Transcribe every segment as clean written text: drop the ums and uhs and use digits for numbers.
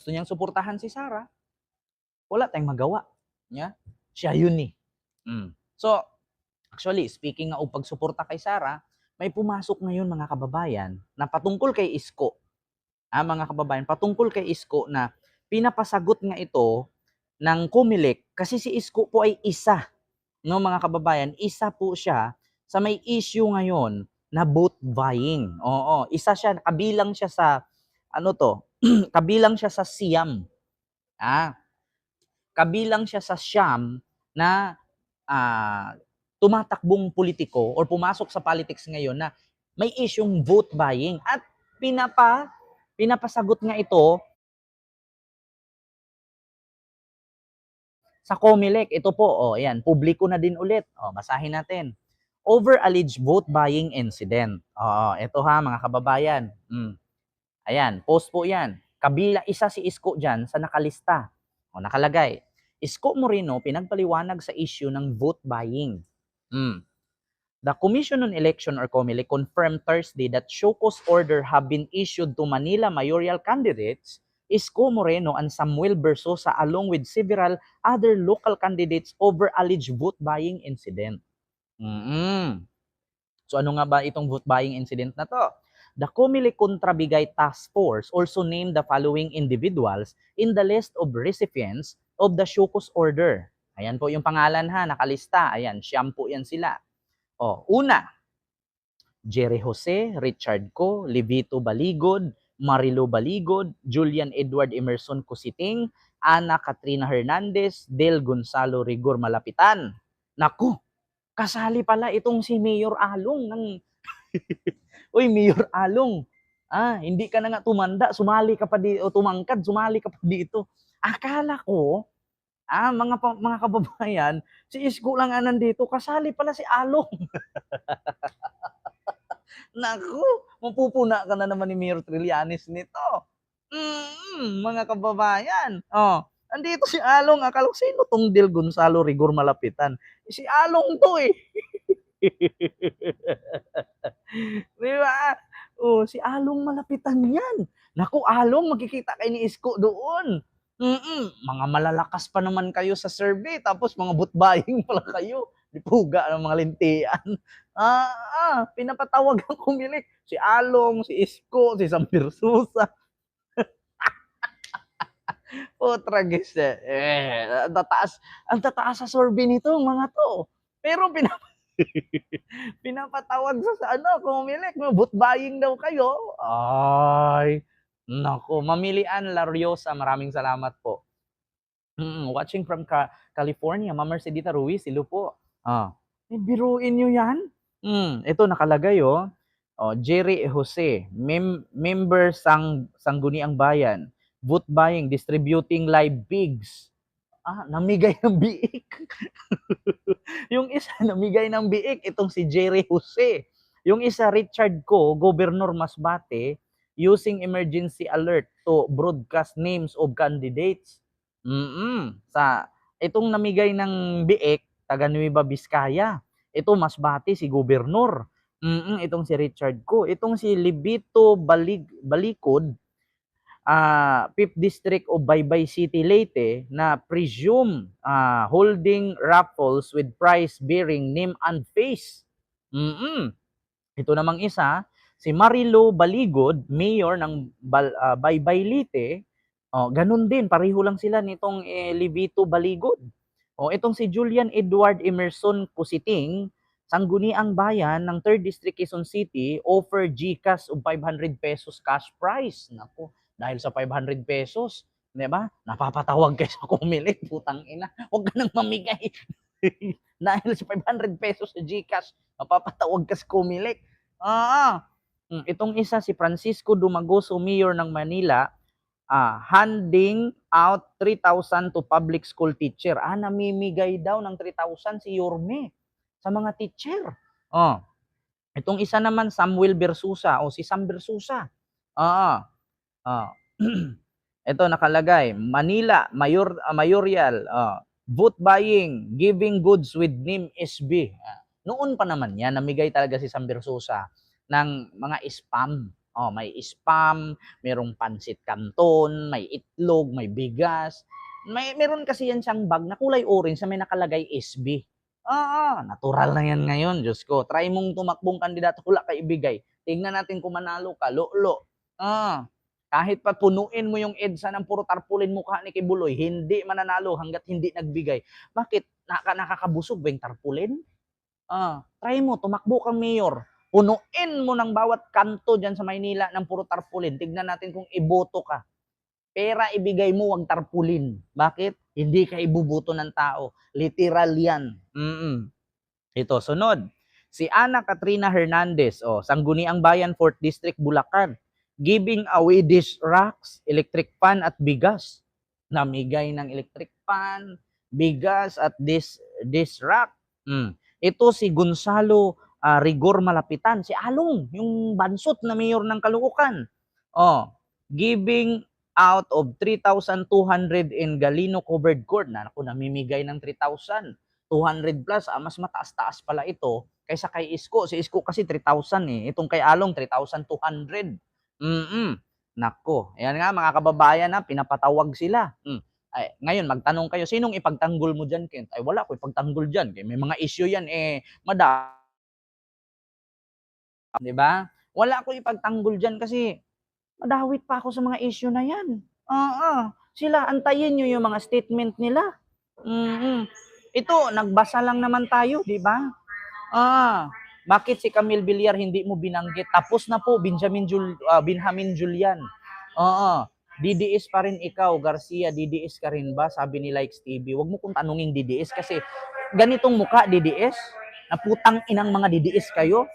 gusto niyang suportahan si Sara, wala tayong magawa. Yeah? Siya yun eh. So, actually, speaking nga o pagsuporta kay Sara, may pumasok ngayon mga kababayan na patungkol kay Isko. Mga kababayan, patungkol kay Isko na pinapasagot nga ito ng Comelec kasi si Isko po ay isa, no mga kababayan, isa po siya sa may issue ngayon na vote buying. Oo, isa siya, kabilang siya sa ano to, kabilang siya sa siyam. Kabilang siya sa siyam na tumatakbong politiko or pumasok sa politics ngayon na may isyung vote buying at pinapasagot nga ito sa Comelec. Ito po, ayan, publiko na din ulit. Basahin natin. Over alleged vote buying incident. Ito ha mga kababayan. Ayan, post po yan. Kabila, isa si Isko dyan sa nakalista. Nakalagay. Isko Moreno pinagpaliwanag sa issue ng vote buying. The Commission on Election or COMELEC confirmed Thursday that show cause order have been issued to Manila mayoral candidates Isko Moreno and Samuel Bersosa along with several other local candidates over alleged vote buying incident. So ano nga ba itong vote buying incident na to? The COMELEC Contrabigay Task Force also named the following individuals in the list of recipients of the show cause order. Ayan po yung pangalan ha, nakalista. Ayan, siyam po yan sila. Una, Jerry Jose, Richard Co, Levito Baligod, Marilo Baligod, Julian Edward Emerson Cusiting, Ana Katrina Hernandez, Del Gonzalo Rigor Malapitan. Naku, kasali pala itong si Mayor Along ng Uy, Mayor Along. Hindi ka na nga tumanda, sumali ka pa dito, tumangkad, sumali ka pa dito. Akala ko, mga kababayan, si Isko lang nandito, kasali pala si Along. Naku, mapupuna ka na naman ni Mayor Trillanes nito. Mga kababayan. Andito si Along, akala ko sino tong Del Gonzalo Rigor Malapitan? Si Along to eh. Di ba? Si Along Malapitan yan. Naku, Along, magkikita kayo ni Isko doon. Mga malalakas pa naman kayo sa survey, tapos mga vote buying pala kayo. Dipuga ng mga lintian. Pinapatawag ang Comelec. Si Along, si Isko, si Sam Bersosa. Tragis ang tataas sa survey nito, mga to. Pero pinapatawag sa Comelec, vote buying daw kayo. Ay, nako, Mamilian Lariosa, maraming salamat po. Watching from California, Ma'am Mercedita Ruiz, silo po. Biruin nyo yan? Ito nakalagay Jerry Jose, member Sangguniang Bayan, vote buying, distributing live pigs. Namigay ng biik. Yung isa, namigay ng biik, itong si Jerry Jose. Yung isa, Richard Co, Governor Masbate, using emergency alert to broadcast names of candidates. Itong namigay ng biik, taga Nueva Vizcaya. Ito, Masbate, si Governor. Itong si Richard Co. Itong si Levito Balikod, 5th District of Baybay City, Leyte, na presume holding raffles with prize bearing name and face. Ito namang isa, si Marilo Baligod, mayor ng Baybay, Leyte. Ganun din, pareho lang sila nitong Levito Baligod. Itong si Julian Edward Emerson Cusiting, Sangguniang Bayan ng 3rd District, Quezon City, offer GCash of 500 pesos cash prize. Naku, dahil sa 500 pesos, di ba? Napapatawag kayo sa Comelec, putang ina. Huwag ka nang mamigay. Dahil sa 500 pesos sa GCash, napapatawag ka sa Comelec. Itong isa, si Francisco Dumagoso, mayor ng Manila, handing out 3,000 to public school teacher. Namimigay daw ng 3,000 si Yorme sa mga teacher. Itong isa naman, Samuel Bersusa o si Sam Bersusa. Ito nakalagay, Manila Mayoral, vote buying, giving goods with name SB. Noon pa naman yan, namigay talaga si Sam Bersusa ng mga spam. May spam, merong pansit canton, may itlog, may bigas. Meron kasi yan siyang bag na kulay orange na may nakalagay SB. Natural na yan ngayon, Diyos ko. Try mong tumakbong kandidato, wala ka ibigay. Tignan natin kung manalo ka, lolo. Kahit pa punuin mo yung EDSA ng puro tarpulin mukha ni Kibuloy, hindi mananalo hanggat hindi nagbigay. Bakit? Nakakabusog ba yung tarpulin? Try mo, tumakbo kang mayor. Punuin mo ng bawat kanto dyan sa Maynila ng puro tarpulin. Tignan natin kung iboto ka. Pera ibigay mo, wag tarpulin. Bakit? Hindi ka ibuboto ng tao. Literal yan. Ito, sunod. Si Ana Katrina Hernandez, Sangguniang Bayan, 4th District, Bulacan. Giving away dish racks, electric fan at bigas. Namigay ng electric fan, bigas at dish rack. Ito si Gonzalo Rigor Malapitan, si Along, yung bansot na mayor ng Caloocan. Giving out of 3,200 in Galino covered court. Namimigay ng 3,000. 200 plus, mas mataas-taas pala ito kaysa kay Isko. Si Isko kasi 3,000 eh. Itong kay Along, 3,200. Nako, ayan nga mga kababayan na pinapatawag sila. Ngayon, magtanong kayo, sinong ipagtanggol mo dyan, Kent? Ay, wala ko ipagtanggol dyan. May mga issue yan, di ba? Wala ko ipagtanggol dyan kasi madawit pa ako sa mga issue na yan. Sila, antayin nyo yung mga statement nila. Ito, nagbasa lang naman tayo, di ba? Bakit si Camille Villar hindi mo binanggit? Tapos na po, Benjamin Julian. DDS pa rin ikaw, Garcia, DDS ka rin ba? Sabi ni Likes TV. Huwag mo kong tanungin DDS kasi ganitong muka, DDS. Na putang inang mga DDS kayo.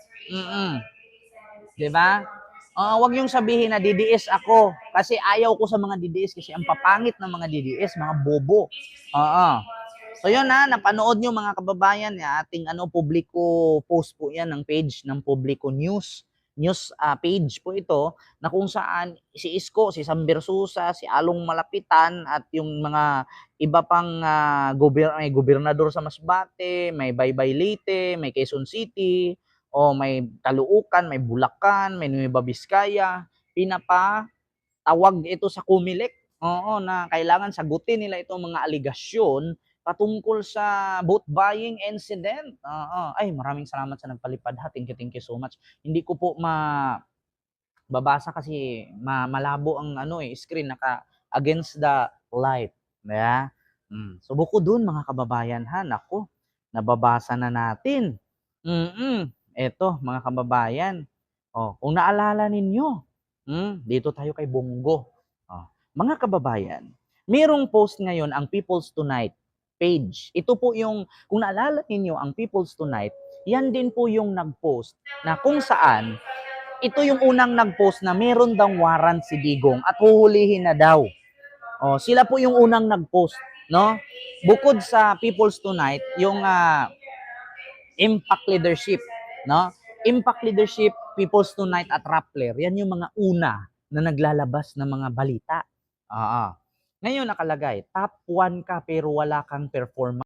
Diba? Wag yung sabihin na DDS ako kasi ayaw ko sa mga DDS kasi ang papangit ng mga DDS, mga bobo. So yun napanood nyo mga kababayan, ating publiko post po yan ng page ng Publico News page po ito na kung saan si Isko, si Sam Bersusa, si Along Malapitan at yung mga iba pang may gobernador sa Masbate, may Baybay Leyte, may Quezon City, may Caloocan, may Bulacan, may Nueva Vizcaya, pinapatawag ito sa Comelec na kailangan sagutin nila itong mga aligasyon patungkol sa vote buying incident. Ay, maraming salamat sa nagpalipad ha. Thank you so much. Hindi ko po babasa kasi malabo ang screen naka against the light. Yeah? So bukod dun mga kababayan ha, nako, nababasa na natin. Eto mga kababayan. Kung naalala ninyo, dito tayo kay Bongo. Mga kababayan, mayroong post ngayon ang People's Tonight page. Ito po yung, kung naalala ninyo ang People's Tonight, yan din po yung nag-post na kung saan, ito yung unang nag-post na meron daw warrant si Digong at huhulihin na daw. Sila po yung unang nag-post, no? Bukod sa People's Tonight, yung Impact Leadership, no? Impact Leadership, People's Tonight at Rappler, yan yung mga una na naglalabas ng mga balita. Ngayon nakalagay, top 1 ka pero wala kang performance.